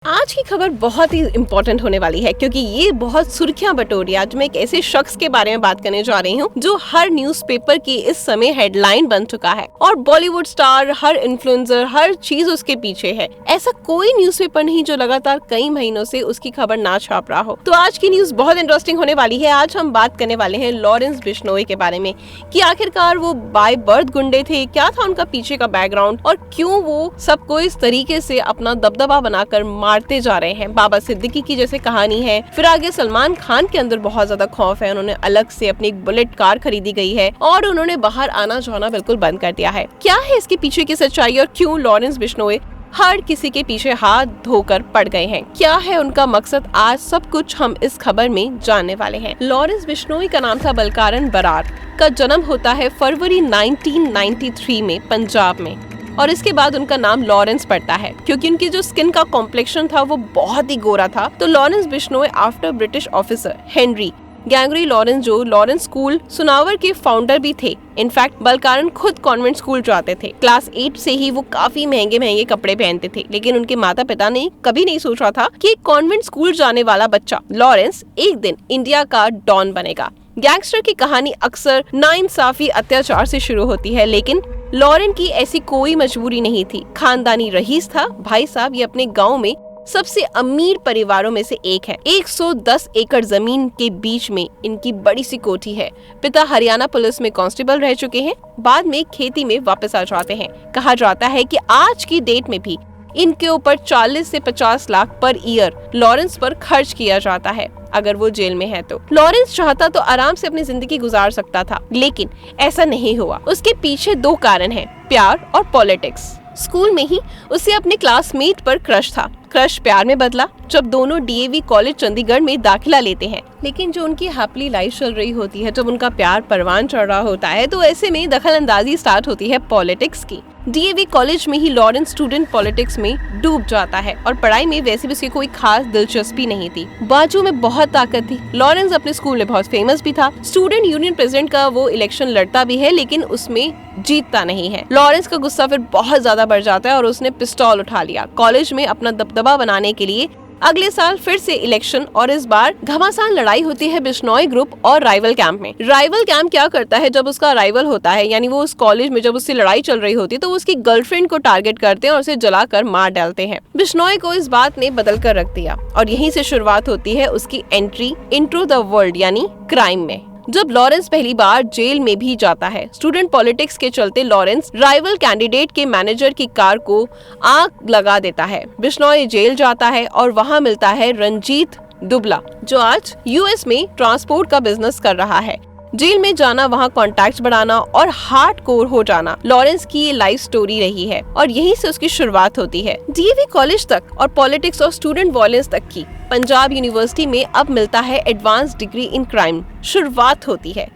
आज की खबर बहुत ही इम्पोर्टेंट होने वाली है क्योंकि ये बहुत सुर्खियां बटोरी। आज मैं एक ऐसे शख्स के बारे में बात करने जा रही हूँ जो हर न्यूज़पेपर की इस समय हेडलाइन बन चुका है और बॉलीवुड स्टार, हर इन्फ्लुएंसर, हर चीज उसके पीछे है। ऐसा कोई न्यूज़पेपर नहीं जो लगातार कई महीनों से उसकी खबर ना छाप रहा हो। तो आज की न्यूज बहुत इंटरेस्टिंग होने वाली है। आज हम बात करने वाले हैं लॉरेंस बिश्नोई के बारे में कि आखिरकार वो बाय बर्थ गुंडे थे, क्या था उनका पीछे का बैकग्राउंड और क्यों वो सबको इस तरीके से अपना दबदबा बनाकर मारते जा रहे हैं। बाबा सिद्दीकी की जैसे कहानी है, फिर आगे सलमान खान के अंदर बहुत ज्यादा खौफ है, उन्होंने अलग से अपनी एक बुलेट कार खरीदी गई है और उन्होंने बाहर आना जाना बिल्कुल बंद कर दिया है। क्या है इसके पीछे की सच्चाई और क्यों लॉरेंस बिश्नोई हर किसी के पीछे हाथ धोकर पड़ गए हैं, क्या है उनका मकसद, आज सब कुछ हम इस खबर में जानने वाले हैं। लॉरेंस बिश्नोई का नाम था बलकारन बरार। का जन्म होता है फरवरी 1993 में पंजाब में और इसके बाद उनका नाम लॉरेंस पड़ता है क्योंकि उनकी जो स्किन का कॉम्प्लेक्शन था वो बहुत ही गोरा था। तो Lawrence Bishnoi after British officer Henry गैंगरी लॉरेंस, जो लॉरेंस स्कूल सुनावर के फाउंडर भी थे। इनफैक्ट बलकारन खुद कॉन्वेंट स्कूल जाते थे। क्लास 8 से ही वो काफी महंगे महंगे कपड़े पहनते थे, लेकिन उनके माता पिता ने कभी नहीं सोचा था कि कॉन्वेंट स्कूल जाने वाला बच्चा लॉरेंस एक दिन इंडिया का डॉन बनेगा। गैंगस्टर की कहानी अक्सर नाइंसाफी, अत्याचार से शुरू होती है, लेकिन लॉरेंस की ऐसी कोई मजबूरी नहीं थी। खानदानी रईस था भाई साहब, ये अपने गांव में सबसे अमीर परिवारों में से एक है। 110 एकड़ जमीन के बीच में इनकी बड़ी सी कोठी है। पिता हरियाणा पुलिस में कांस्टेबल रह चुके हैं, बाद में खेती में वापस आ जाते हैं। कहा जाता है कि आज की डेट में भी इनके ऊपर 40 से 50 लाख पर ईयर लॉरेंस पर खर्च किया जाता है अगर वो जेल में है तो। लॉरेंस चाहता तो आराम से अपनी जिंदगी गुजार सकता था, लेकिन ऐसा नहीं हुआ। उसके पीछे दो कारण हैं, प्यार और पॉलिटिक्स। स्कूल में ही उसे अपने क्लासमेट पर क्रश था। क्रश प्यार में बदला जब दोनों डीएवी कॉलेज चंडीगढ़ में दाखिला लेते हैं, लेकिन जो उनकी हैप्पी लाइफ चल रही होती है, जब उनका प्यार परवान चढ़ रहा होता है, तो ऐसे में दखलंदाजी स्टार्ट होती है पॉलिटिक्स की। डीएवी कॉलेज में ही लॉरेंस स्टूडेंट पॉलिटिक्स में डूब जाता है और पढ़ाई में वैसे भी उसकी कोई खास दिलचस्पी नहीं थी। बाजू में बहुत ताकत थी। लॉरेंस अपने स्कूल में बहुत फेमस भी था। स्टूडेंट यूनियन प्रेसिडेंट का वो इलेक्शन लड़ता भी है, लेकिन उसमें जीतता नहीं है। लॉरेंस का गुस्सा फिर बहुत ज्यादा बढ़ जाता है और उसने पिस्तौल उठा लिया। कॉलेज में अपना दबदबा बनाने के लिए अगले साल फिर से इलेक्शन और इस बार घमासान लड़ाई होती है बिश्नोई ग्रुप और राइवल कैंप में। राइवल कैंप क्या करता है, जब उसका राइवल होता है, यानी वो उस कॉलेज में जब उससे लड़ाई चल रही होती है, तो वो उसकी गर्लफ्रेंड को टारगेट करते हैं और उसे जलाकर मार डालते हैं। बिश्नोई को इस बात ने बदल कर रख दिया और यहीं से शुरुआत होती है उसकी एंट्री इनटू द वर्ल्ड यानी क्राइम में। जब लॉरेंस पहली बार जेल में भी जाता है, स्टूडेंट पॉलिटिक्स के चलते लॉरेंस राइवल कैंडिडेट के मैनेजर की कार को आग लगा देता है। बिश्नोई जेल जाता है और वहां मिलता है रंजीत दुबला, जो आज यूएस में ट्रांसपोर्ट का बिजनेस कर रहा है। जेल में जाना, वहाँ कॉन्टैक्ट्स बढ़ाना और हार्डकोर हो जाना लॉरेंस की ये लाइफ स्टोरी रही है और यहीं से उसकी शुरुआत होती है। डीएवी कॉलेज तक और पॉलिटिक्स और स्टूडेंट वायलेंस तक की पंजाब यूनिवर्सिटी में अब मिलता है एडवांस डिग्री इन क्राइम। शुरुआत होती है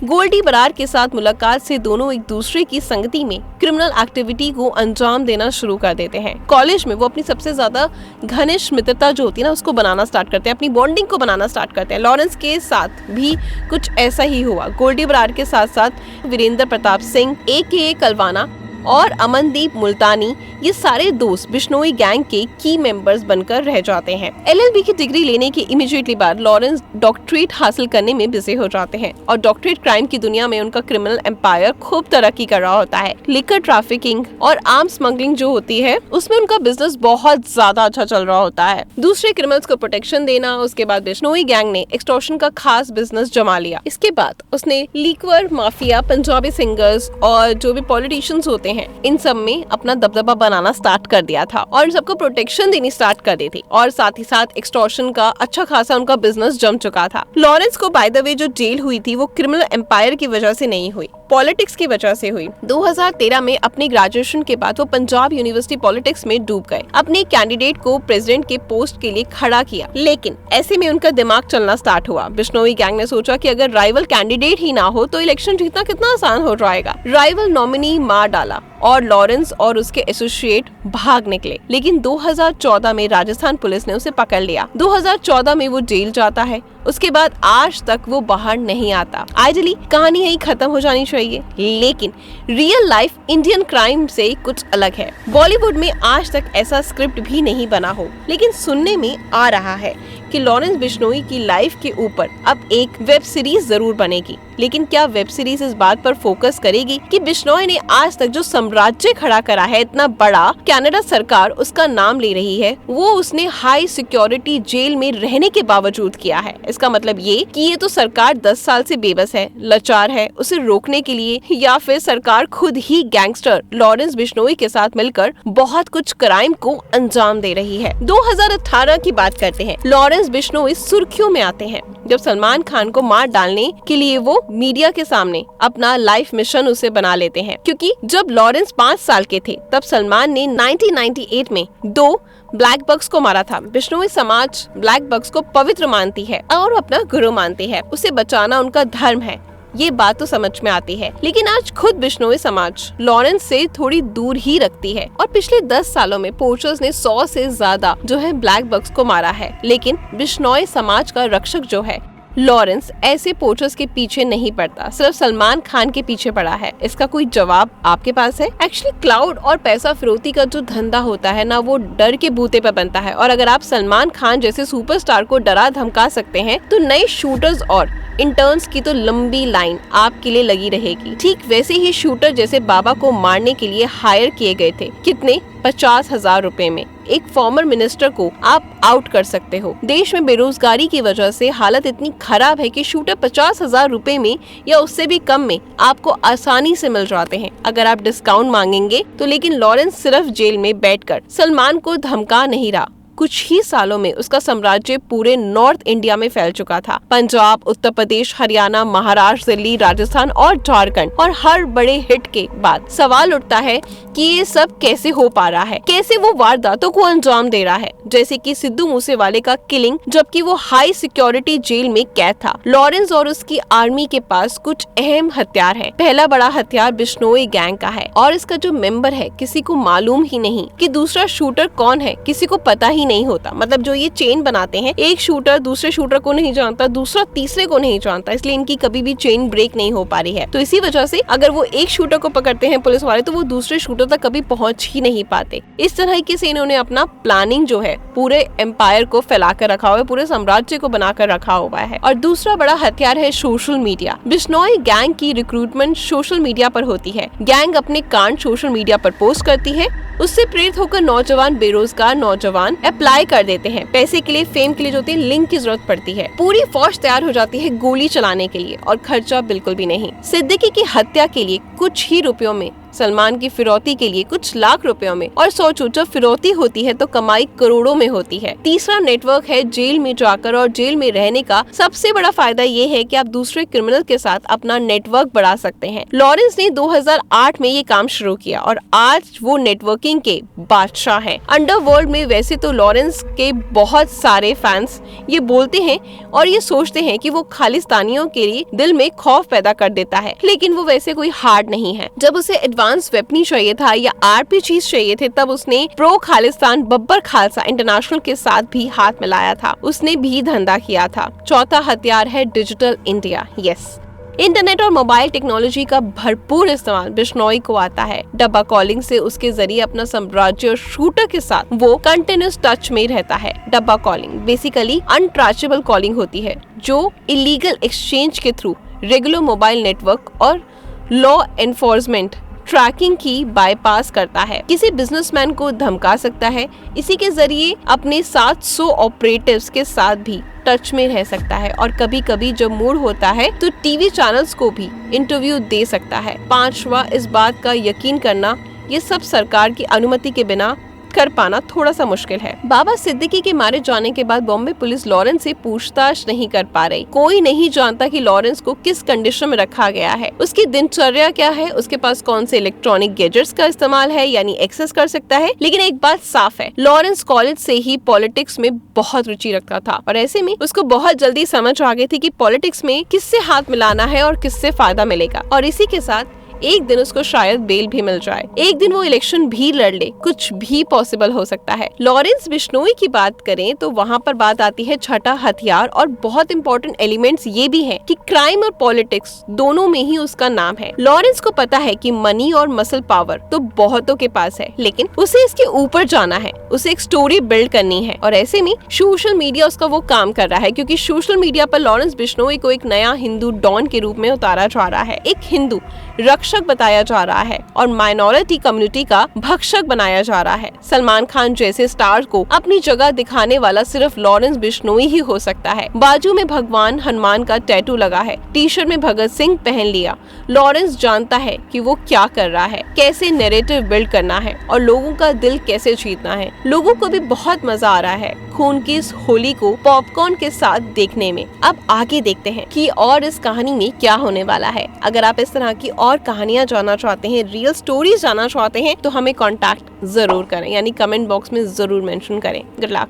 गोल्डी बरार के साथ मुलाकात से दोनों एक दूसरे की संगति में क्रिमिनल एक्टिविटी को अंजाम देना शुरू कर देते हैं। कॉलेज में वो अपनी सबसे ज्यादा घनिष्ठ मित्रता जो होती है ना, उसको बनाना स्टार्ट करते हैं, अपनी बॉन्डिंग को बनाना स्टार्ट करते हैं। लॉरेंस के साथ भी कुछ ऐसा ही हुआ। गोल्डी बरार के साथ साथ वीरेंद्र प्रताप सिंह AKA कलवाना और अमनदीप मुल्तानी, ये सारे दोस्त बिश्नोई गैंग के की मेंबर्स बनकर रह जाते हैं। LLB की डिग्री लेने के इमीडिएटली बाद लॉरेंस डॉक्टरेट हासिल करने में बिजी हो जाते हैं और डॉक्टरेट क्राइम की दुनिया में उनका क्रिमिनल एम्पायर खूब तरक्की कर रहा होता है। लिकर ट्रैफिकिंग और आर्म स्मगलिंग जो होती है, उसमें उनका बिजनेस बहुत ज्यादा अच्छा चल रहा होता है। दूसरे क्रिमिनल्स को प्रोटेक्शन देना, उसके बाद बिश्नोई गैंग ने एक्सटॉर्शन का खास बिजनेस जमा लिया। इसके बाद उसने लिक्वर माफिया, पंजाबी सिंगर्स और जो भी पॉलिटिशियंस होते हैं, इन सब में अपना दबदबा बनाना स्टार्ट कर दिया था और सबको प्रोटेक्शन देनी स्टार्ट कर दी थी और साथ ही साथ एक्सटॉर्शन का अच्छा खासा उनका बिजनेस जम चुका था। लॉरेंस को बाय द वे जो जेल हुई थी वो क्रिमिनल एम्पायर की वजह से नहीं हुई, पॉलिटिक्स की वजह से हुई। 2013 में अपनी ग्रेजुएशन के बाद वो पंजाब यूनिवर्सिटी पॉलिटिक्स में डूब गए। अपने कैंडिडेट को प्रेसिडेंट के पोस्ट के लिए खड़ा किया, लेकिन ऐसे में उनका दिमाग चलना स्टार्ट हुआ। बिश्नोई गैंग ने सोचा कि अगर राइवल कैंडिडेट ही ना हो तो इलेक्शन जीतना कितना आसान हो जाएगा। राइवल नॉमिनी मार डाला और लॉरेंस और उसके एसोसिएट भाग निकले, लेकिन 2014 में राजस्थान पुलिस ने उसे पकड़ लिया। 2014 में वो जेल जाता है। उसके बाद आज तक वो बाहर नहीं आता। आइडियली कहानी यही खत्म हो जानी चाहिए, लेकिन रियल लाइफ इंडियन क्राइम से कुछ अलग है। बॉलीवुड में आज तक ऐसा स्क्रिप्ट भी नहीं बना हो, लेकिन सुनने में आ रहा है कि लॉरेंस बिश्नोई की लाइफ के ऊपर अब एक वेब सीरीज जरूर बनेगी। लेकिन क्या वेब सीरीज इस बात पर फोकस करेगी कि बिश्नोई ने आज तक जो साम्राज्य खड़ा करा है इतना बड़ा, कनाडा सरकार उसका नाम ले रही है, वो उसने हाई सिक्योरिटी जेल में रहने के बावजूद किया है। इसका मतलब ये कि ये तो सरकार 10 साल से बेबस है, लाचार है उसे रोकने के लिए, या फिर सरकार खुद ही गैंगस्टर लॉरेंस बिश्नोई के साथ मिलकर बहुत कुछ क्राइम को अंजाम दे रही है। 2018 की बात करते हैं। लॉरेंस बिश्नोई सुर्खियों में आते हैं जब सलमान खान को मार डालने के लिए वो मीडिया के सामने अपना लाइफ मिशन उसे बना लेते हैं, क्योंकि जब लॉरेंस 5 साल के थे तब सलमान ने 1998 में 2 ब्लैक बग्स को मारा था। बिश्नोई समाज ब्लैक बग्स को पवित्र मानती है और अपना गुरु मानती है, उसे बचाना उनका धर्म है। ये बात तो समझ में आती है, लेकिन आज खुद बिश्नोई समाज लॉरेंस से थोड़ी दूर ही रखती है और पिछले 10 सालों में पोचर्स ने 100 से ज्यादा जो है ब्लैक बग्स को मारा है। लेकिन बिश्नोई समाज का रक्षक जो है लॉरेंस ऐसे पोचर्स के पीछे नहीं पड़ता, सिर्फ सलमान खान के पीछे पड़ा है। इसका कोई जवाब आपके पास है? एक्चुअली क्लाउड और पैसा फिरौती का जो धंधा होता है ना, वो डर के बूते पर बनता है, और अगर आप सलमान खान जैसे सुपरस्टार को डरा धमका सकते हैं तो नए शूटर्स और इंटर्न्स की तो लंबी लाइन आपके लिए लगी रहेगी। ठीक वैसे ही शूटर जैसे बाबा को मारने के लिए हायर किए गए थे। कितने? 50,000 रुपए में एक फॉर्मर मिनिस्टर को आप आउट कर सकते हो। देश में बेरोजगारी की वजह से हालत इतनी खराब है कि शूटर 50,000 रुपए में या उससे भी कम में आपको आसानी से मिल जाते हैं अगर आप डिस्काउंट मांगेंगे तो। लेकिन लॉरेंस सिर्फ जेल में बैठकर सलमान को धमका नहीं रहा, कुछ ही सालों में उसका साम्राज्य पूरे नॉर्थ इंडिया में फैल चुका था। पंजाब, उत्तर प्रदेश, हरियाणा, महाराष्ट्र, दिल्ली, राजस्थान और झारखंड, और हर बड़े हिट के बाद सवाल उठता है कि ये सब कैसे हो पा रहा है, कैसे वो वारदातों को अंजाम दे रहा है, जैसे कि सिद्धू मूसेवाले का किलिंग, जबकि वो हाई सिक्योरिटी जेल में कैद था। लॉरेंस और उसकी आर्मी के पास कुछ अहम हथियार है। पहला बड़ा हथियार बिश्नोई गैंग का है, और इसका जो मेंबर है किसी को मालूम ही नहीं कि दूसरा शूटर कौन है, किसी को पता ही नहीं होता। मतलब जो ये चेन बनाते हैं, एक शूटर दूसरे शूटर को नहीं जानता, दूसरा तीसरे को नहीं जानता, इसलिए इनकी कभी भी चेन ब्रेक नहीं हो पा रही है। तो इसी वजह से अगर वो एक शूटर को पकड़ते हैं पुलिस वाले तो वो दूसरे शूटर तक कभी पहुंच ही नहीं पाते। इस तरह से इन्होंने अपना प्लानिंग जो है पूरे एम्पायर को फैला कर रखा हुआ है, पूरे साम्राज्य को बनाकर रखा हुआ है। और दूसरा बड़ा हथियार है सोशल मीडिया। बिश्नोई गैंग की रिक्रूटमेंट सोशल मीडिया पर होती है। गैंग अपने कांड सोशल मीडिया पर पोस्ट करती है, उससे प्रेरित होकर नौजवान, बेरोजगार नौजवान अप्लाई कर देते हैं। पैसे के लिए, फेम के लिए जो होती है, लिंक की जरूरत पड़ती है। पूरी फौज तैयार हो जाती है गोली चलाने के लिए, और खर्चा बिल्कुल भी नहीं। सिद्दीकी की हत्या के लिए कुछ ही रुपयों में, सलमान की फिरौती के लिए कुछ लाख रुपयों में, और सोचो जब फिरौती होती है तो कमाई करोड़ों में होती है। तीसरा नेटवर्क है जेल में जाकर और जेल में रहने का। सबसे बड़ा फायदा ये है कि आप दूसरे क्रिमिनल के साथ अपना नेटवर्क बढ़ा सकते हैं। लॉरेंस ने 2008 में ये काम शुरू किया और आज वो नेटवर्किंग के बादशाह हैं। अंडरवर्ल्ड में वैसे तो लॉरेंस के बहुत सारे फैंस ये बोलते हैं और ये सोचते हैं कि वो खालिस्तानियों के लिए दिल में खौफ पैदा कर देता है, लेकिन वो वैसे कोई हार्ड नहीं है। जब उसे एडवांस वेपनी चाहिए था या आरपीजीज चाहिए थे, तब उसने प्रो खालिस्तान बब्बर खालसा इंटरनेशनल के साथ भी हाथ मिलाया था, उसने भी धंधा किया था। चौथा हथियार है डिजिटल इंडिया। यस, इंटरनेट और मोबाइल टेक्नोलॉजी का भरपूर इस्तेमाल बिश्नोई को आता है। डब्बा कॉलिंग से उसके जरिए अपना साम्राज्य और शूटर के साथ वो कंटिन्यूस टच में रहता है। डब्बा कॉलिंग बेसिकली अनट्रैचेबल कॉलिंग होती है जो इलीगल एक्सचेंज के थ्रू रेगुलर मोबाइल नेटवर्क और लॉ एनफोर्समेंट ट्रैकिंग की बाईपास करता है। किसी बिजनेसमैन को धमका सकता है, इसी के जरिए अपने 700 ऑपरेटिव्स के साथ भी टच में रह सकता है, और कभी कभी जब मूड होता है तो टीवी चैनल्स को भी इंटरव्यू दे सकता है। पांचवा, इस बात का यकीन करना, ये सब सरकार की अनुमति के बिना कर पाना थोड़ा सा मुश्किल है। बाबा सिद्दीकी के मारे जाने के बाद बॉम्बे पुलिस लॉरेंस से पूछताछ नहीं कर पा रही। कोई नहीं जानता कि लॉरेंस को किस कंडीशन में रखा गया है, उसकी दिनचर्या क्या है, उसके पास कौन से इलेक्ट्रॉनिक गैजेट्स का इस्तेमाल है यानी एक्सेस कर सकता है। लेकिन एक बात साफ है, लॉरेंस कॉलेज से ही पॉलिटिक्स में बहुत रुचि रखता था, और ऐसे में उसको बहुत जल्दी समझ आ गई थी कि पॉलिटिक्स में किससे हाथ मिलाना है और किससे फायदा मिलेगा। और इसी के साथ एक दिन उसको शायद बेल भी मिल जाए, एक दिन वो इलेक्शन भी लड़ ले, कुछ भी पॉसिबल हो सकता है। लॉरेंस बिश्नोई की बात करें तो वहाँ पर बात आती है छठा हथियार, और बहुत इंपॉर्टेंट एलिमेंट्स ये भी है कि क्राइम और पॉलिटिक्स दोनों में ही उसका नाम है। लॉरेंस को पता है कि मनी और मसल पावर तो बहुतों के पास है, लेकिन उसे इसके ऊपर जाना है, उसे एक स्टोरी बिल्ड करनी है, और ऐसे में सोशल मीडिया उसका वो काम कर रहा है, क्योंकि सोशल मीडिया पर लॉरेंस बिश्नोई को एक नया हिंदू डॉन के रूप में उतारा जा रहा है, एक हिंदू रक्षक बताया जा रहा है और माइनॉरिटी कम्युनिटी का भक्षक बनाया जा रहा है। सलमान खान जैसे स्टार को अपनी जगह दिखाने वाला सिर्फ लॉरेंस बिश्नोई ही हो सकता है। बाजू में भगवान हनुमान का टैटू लगा है, टी शर्ट में भगत सिंह पहन लिया। लॉरेंस जानता है कि वो क्या कर रहा है, कैसे नैरेटिव बिल्ड करना है और लोगों का दिल कैसे जीतना है। लोगों को भी बहुत मजा आ रहा है खून की इस होली को पॉपकॉर्न के साथ देखने में। अब आगे देखते हैं कि और इस कहानी में क्या होने वाला है। अगर आप इस तरह की और कहानियां जानना चाहते हैं, रियल स्टोरीज जानना चाहते हैं, तो हमें कांटेक्ट जरूर करें, यानी कमेंट बॉक्स में जरूर मेंशन करें। Good luck.